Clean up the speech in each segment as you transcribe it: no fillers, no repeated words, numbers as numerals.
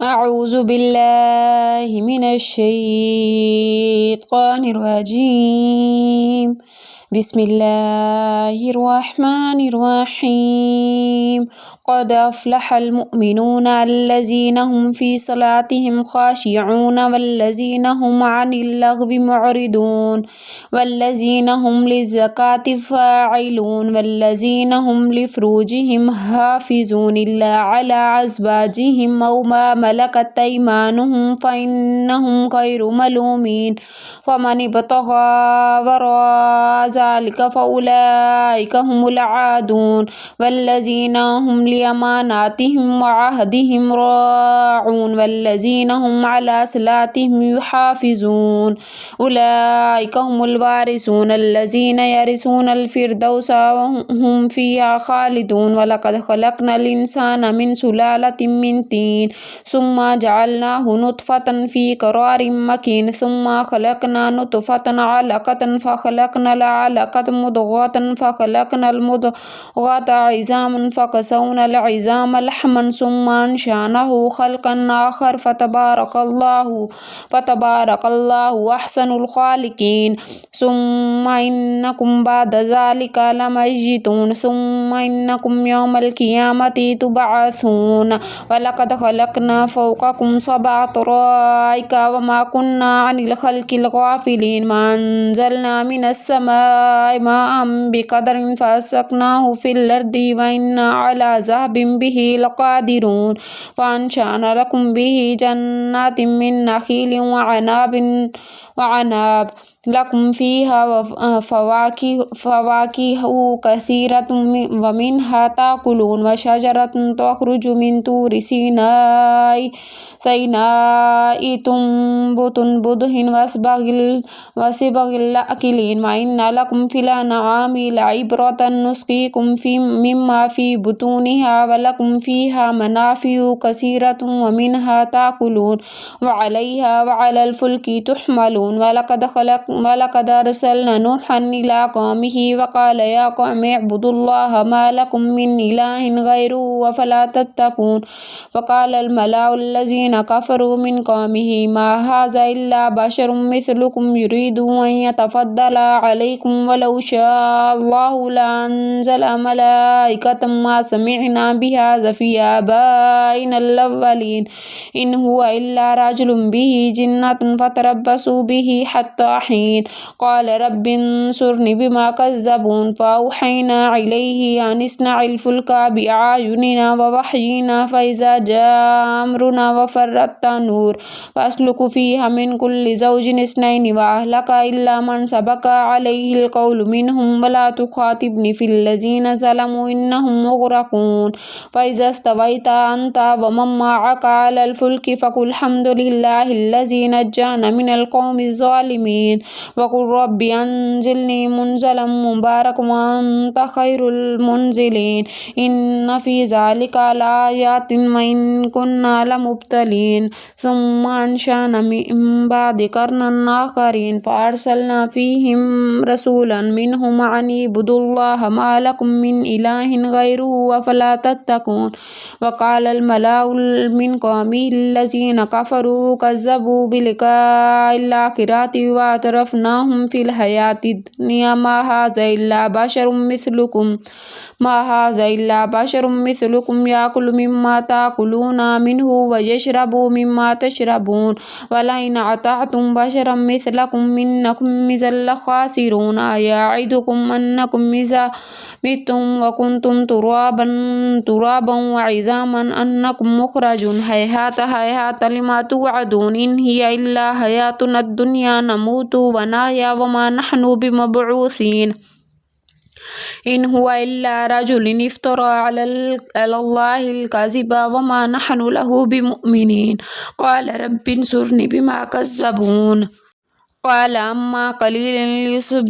أعوذ بالله من الشيطان الرجيم. بسم الله الرحمن الرحيم. قد أفلح المؤمنون الذين هم في صلاتهم خاشعون والذين هم عن اللغو معرضون والذين هم للزكاة فاعلون والذين هم لفروجهم حافظون إلا على أزواجهم أو ما ملكت أيمانهم فإنهم غير ملومين. فمن ابتغى وراء ذلك فأولئك هم العادون والذين هم لأماناتهم وعهدهم راعون والذين هم على صلاتهم يحافظون. أولئك هم الوارثون الذين يرثون الفردوس وهم فيها خالدون. ولقد خلقنا الإنسان من سلالة من طين ثم جعلناه نطفة في قرار مكين ثم خلقنا نطفة علقة فخلقنا العلقة مضغة فخلقنا المضغة عظاما فكسونا العظام لحما ثم أنشأناه خلقا آخر فتبارك الله أحسن الخالقين. ثم إنكم بعد ذلك لميتون ثم إنكم يوم القيامة تبعثون. ولقد خلقنا فوقكم 7 طرائق وما كنا عن الخلق الغافلين. ما أنزلنا من السماء ماء بقدر فأسقناه في الأرض وإنا على ذهب به لقادرون. فأنشأنا لكم به جنات من نخيل وعناب لكم فيها فواكه كثيرة ومنها تأكلون. وشجرة تخرج من طور سيناء تنبت بدهن وصبغ الآكلين. وإن لكم في الأنعام لعبرة نسقيكم مما في بطونها ولكم فيها منافع كثيرة ومنها تأكلون وعليها وعلى الفلك تحملون. ولقد أرسلنا نوحا إلى قومه وقال يا قوم اعبدوا الله ما لكم من إله غيره أفلا تتقون. فقال الملأ الذين كفروا من قومه ما هذا إلا بشر مثلكم يريد أن يتفضل عليكم ولو شاء الله لأنزل ملائكة ما سمعنا بهذا في آبائنا الأولين إن هو إلا رجل به جنة فتربصوا به حتى حين. قال رب انصرني بما كذبون. فأوحينا إليه أن اصنع الفلك بأعيننا ووحينا فإذا جاء أمرنا وفارت النور فاسلك فيها من كل زوج 2 وأهلك إلا من سبق عليه القول منهم ولا تخاطبني في الذين ظلموا إنهم مغرقون. فإذا استويت أنت ومن معك على الفلك فقل الحمد لله الذي نجانا من القوم الظالمين وقل رب أنزلني منزلا مباركا وأنت خير المنزلين. إن في ذلك لآيات وإن كنا لمبتلين. ثم أنشأنا من بعد قرنا آخرين فأرسلنا فيهم رسولا منهم أن اعبدوا الله ما لكم من إله غيره أفلا تتقون. وقال الملأ من قومه الذين كفروا كذبوا بلقاء الآخرة وأترفناهم في الحياة الدنيا ما هذا إلا بشر مثلكم يأكل مما تأكلون منه ويشرب مما تشربون ولئن أطعتم بشرا مثلكم إنكم إذا لخاسرون. أيعدكم أنكم إذا متم وكنتم ترابا وعظاما أنكم مخرجون. هيهات لما توعدون إن هي إلا حياتنا الدنيا نموت ونحيا وما نحن بمبعوثين. إن هو إلا رجل افترى على الله الكذب وما نحن له بمؤمنين. قال رب انصرني بما كذبون. قال أما قليل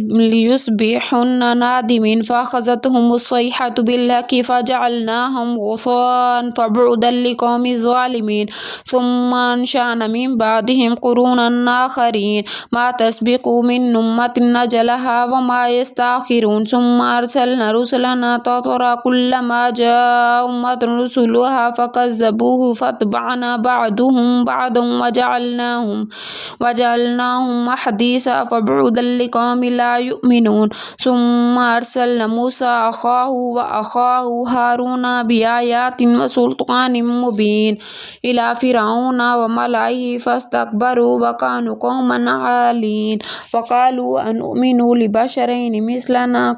ليصبحن نادمين فأخذتهم الصيحة بالحق فجعلناهم غثاء فبعدا لقوم الظالمين ثم أنشأنا من بعدهم قرونا آخرين ما تسبق من أمة أجلها وما يستأخرون ثم أرسلنا رسلنا تترى كلما جاء أمة رسلها فكذبوه فاتبعنا بعضهم بعضا وجعلناهم أحاديث فبعدا لقوم لا يؤمنون ثم أرسلنا موسى وأخاه هارون بآيات وسلطان مبين إلى فرعون وملئه فاستكبروا وكانوا قوما عالين فقالوا أنؤمن لبشرين مثلنا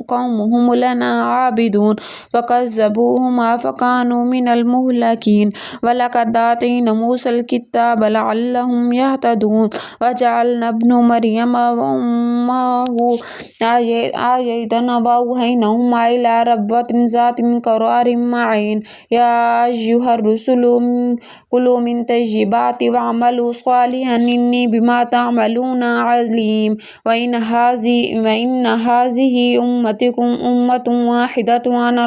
قومهم لنا عابدون فكذبوهما فكانوا من المهلكين ولقد آتينا موسى الكتاب لعلهم يهتدون وجعلنا ابن مريم وأمه آية وأوحيناهما إلى ربوة ذات قرار معين يا أيها الرسل كلوا من طيبات واعملوا صالحا إني بما تعملون عليم وإن هذه أمتكم أمة واحدة وأنا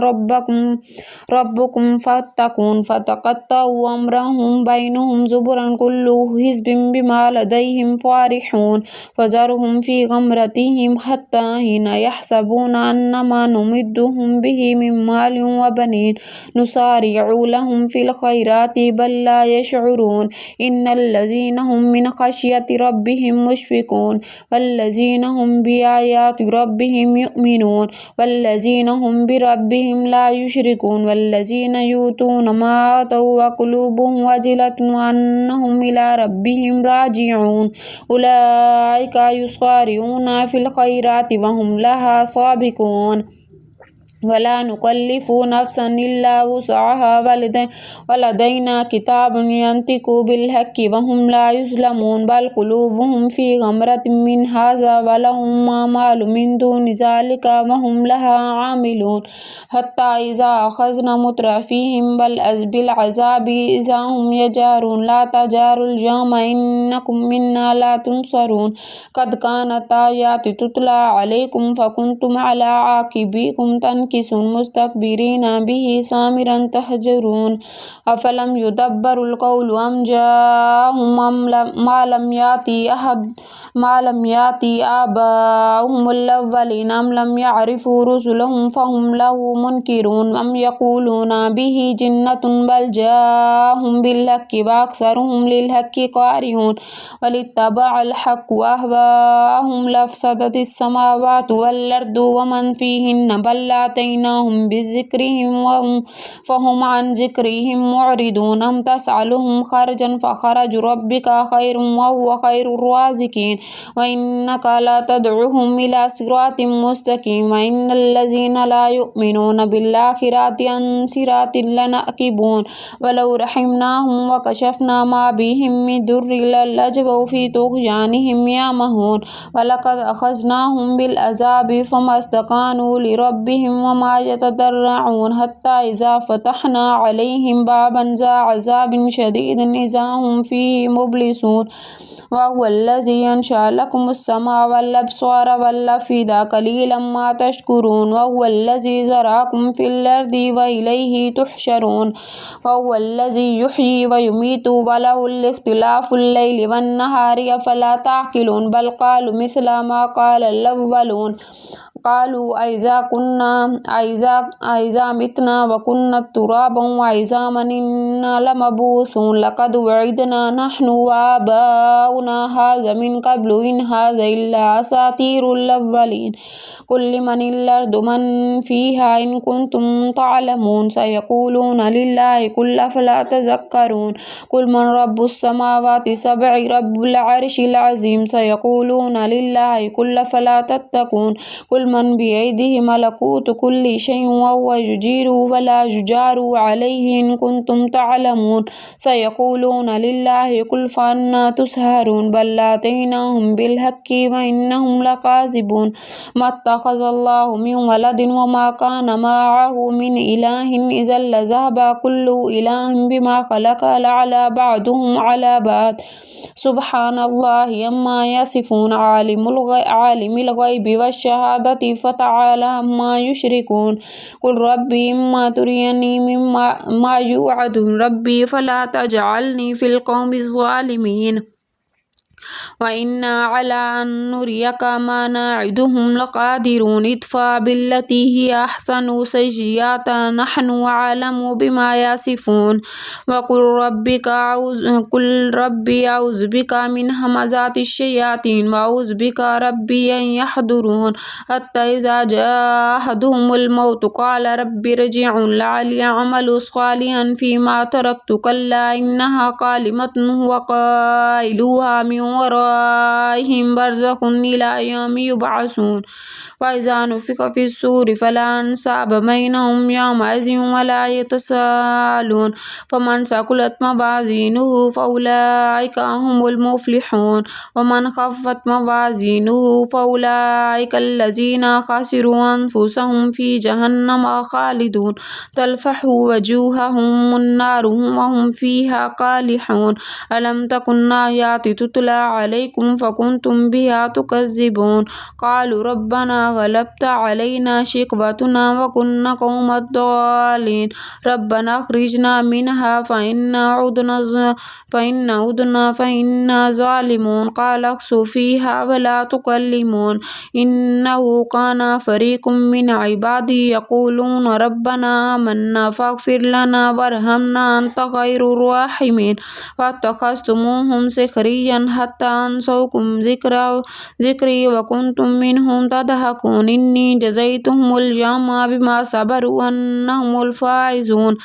ربكم فاتقون فتقطعوا أمرهم بينهم زبرا كل حزب بما لديهم فرحون فذرهم في غمرتهم حتى حين يحسبون أنما نمدهم به من مال وبنين نسارع لهم في الخيرات بل لا يشعرون إن الذين هم من خشية ربهم مشفقون والذين هم بآيات ربهم يؤمنون والذين هم بربهم لا يشركون والذين يؤتون ما آتوا وقلوبهم وجلة أنهم إلى ربهم راجعون أولئك يسارعون في الخيرات وهم لها سابقون ولا نكلف نفسا إلا وسعها ولدينا كتاب ينطق بالحق وهم لا يظلمون بل قلوبهم في غمرة من هذا ولهم أعمال من دون ذلك وهم لها عاملون حتى إذا أخذنا مترفيهم بالعذاب إذا هم يجارون لا تجاروا اليوم إنكم منا لا تنصرون قد كانت آيات تتلى عليكم فكنتم على عاقبيكم تنكرون مستكبرين به سامرا تهجرون أفلم يدبروا القول أم جاءهم ما لم يأتي آباؤهم الأولين أم لم يعرفوا رسلهم فهم له منكرون أم يقولون به جنة بل جاءهم بالحق وأكثرهم للحق كارهون ولاتبع الحق أهواءهم لفسدت السماوات والأرض ومن فيهن بل آتيناهم بذكرهم فهم عن ذكرهم معرضون أم تسألهم خرجا فخرج ربك خير وهو خير الرازقين وإنك لا تدعوهم إلى صراط مستقيم وإن الذين لا يؤمنون بالآخرة عن صراط لناكبون ولو رحمناهم وكشفنا ما بهم من ضر للجوا في طغيانهم يعمهون ولقد أخذناهم بالعذاب فما استكانوا لربهم وما يتضرعون حتى إذا فتحنا عليهم بابا ذا عذاب شديد إذا هم فيه مبلسون وهو الذي ينشأ لكم السمع والأبصار والأفئدة قليلا ما تشكرون وهو الذي ذرأكم في الأرض وإليه تحشرون وهو الذي يحيي ويميت وله الاختلاف الليل والنهار أفلا تعقلون بل قالوا مثل ما قال الأولون قالوا أإذا متنا وكنا ترابا وعظاما إنا لمبعوثون لقد وعدنا نحن وآباؤنا هذا من قبل إن هذا إلا أساطير الأولين قل لمن الأرض من فيها إن كنتم تعلمون سيقولون لله قل أفلا تذكرون قل من رب السماوات السبع رب العرش العظيم سيقولون لله قل أفلا تتقون قل من بيده ملكوت كل شيء وهو يجير ولا يجار عليه إن كنتم تعلمون سيقولون لله قل فأنا تسهرون بل آتيناهم بالحق وإنهم لكاذبون ما اتخذ الله من ولد وما كان معه من إله إذا لذهب كل إله بما خلق لعلى بعضهم على بعض سبحان الله عما يصفون عالم الغيب والشهادة فتعالى عما يشركون قل ربي إما تريني ما يوعدون ربي فلا تجعلني في القوم الظالمين وإنا على أن نريك ما نعدهم لقادرون ادفع بالتي هي أحسن سيئات نحن أعلم بما يصفون وقل ربي أعوذ بك من همزات الشياطين وأعوذ بك ربي أن يحضرون حتى إذا جاء أحدهم الموت قال ربي ارجعون لعلي أعمل صالحا فيما تركت كلا إنها كلمة هو قائلها من ورائهم برزخ إلى يوم يبعثون وإذا نفخ في الصور فلا أنساب بينهم يومئذ ولا يتساءلون فمن ثقلت موازينه فأولئك هم المفلحون ومن خفت موازينه فأولئك الذين خسروا أنفسهم في جهنم خالدون تلفح وجوههم النار وهم فيها كالحون ألم تكن آياتي تتلى عليكم فكنتم بها تكذبون قالوا ربنا غلبت علينا شقوتنا وكنا قوما ضالين ربنا أخرجنا منها فإنا ظالمون قال اخسوا فيها ولا تكلمون إنه كان فريق من عبادي يقولون ربنا آمنا فاغفر لنا وارحمنا أنت خير الراحمين فاتخذتموهم سخريا حتى أنسوكم ذكري وكنتم منهم تضحكون إني جزيتهم اليوم بما صبروا أنهم الفائزون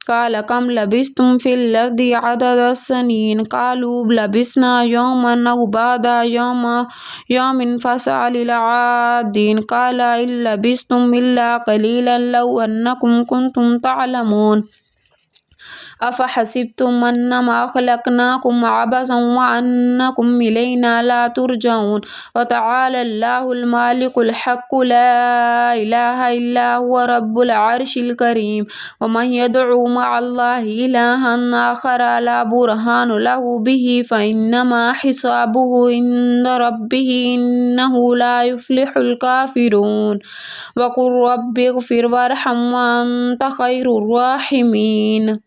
قال كم لبثتم في الأرض عدد السنين قالوا لبثنا يوما أو بعض يوم فاسأل العادين قال إن لبثتم إلا قليلا لو أنكم كنتم تعلمون أفحسبتم أنما خلقناكم عبثا وأنكم إلينا لا ترجعون وتعالى الله المالك الحق لا إله إلا هو رب العرش الكريم ومن يدعو مع الله إلها آخر لا برهان له به فإنما حسابه عند ربه إنه لا يفلح الكافرون وقل رب اغفر وارحم وأنت خير الراحمين.